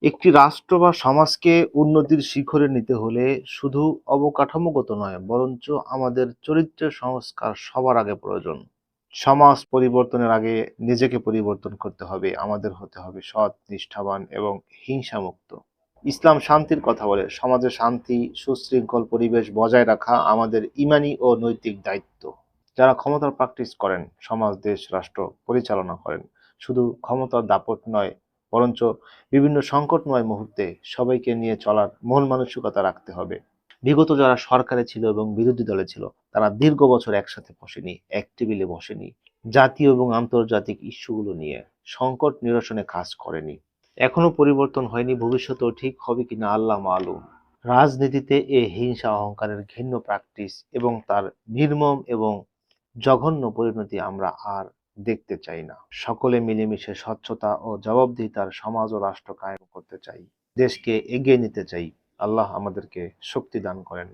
একটি রাষ্ট্র বা সমাজকে উন্নতির শিখরে নিতে হলে শুধু অবকাঠামোগত নয়, বরঞ্চ আমাদের চরিত্রের সংস্কার সবার আগে প্রয়োজন। সমাজ পরিবর্তনের আগে নিজেকে পরিবর্তন করতে হবে। আমাদের হতে হবে সৎ, নিষ্ঠাবান এবং হিংসামুক্ত। ইসলাম শান্তির কথা বলে। সমাজে শান্তি, সুশৃঙ্খল পরিবেশ বজায় রাখা আমাদের ঈমানি ও নৈতিক দায়িত্ব। যারা ক্ষমতার প্র্যাকটিস করেন, সমাজ, দেশ, রাষ্ট্র পরিচালনা করেন, শুধু ক্ষমতার দাপট নয়, বরঞ্চ বিভিন্ন সংকটময় মুহূর্তে সবাইকে নিয়ে চলার মন মানসিকতা রাখতে হবে। বিগত যারা সরকারে ছিল এবং বিরোধী দলে ছিল, তারা দীর্ঘ বছর একসাথে বসেনি, এক টেবিলে বসেনি, জাতীয় এবং আন্তর্জাতিক ইস্যুগুলো নিয়ে সংকট নিরসনে কাজ করেনি। এখনো পরিবর্তন হয়নি, ভবিষ্যতেও ঠিক হবে কিনা আল্লাহ মালুম। রাজনীতিতে এ হিংসা, অহংকারের ঘৃণ্য প্র্যাকটিস এবং তার নির্মম এবং জঘন্য পরিণতি আমরা আর দেখতে চাই না। সকলে মিলেমিশে স্বচ্ছতা ও জবাবদিহিতার সমাজ ও রাষ্ট্র কায়েম করতে চাই। দেশকে এগিয়ে নিতে চাই। আল্লাহ আমাদেরকে শক্তি দান করেন।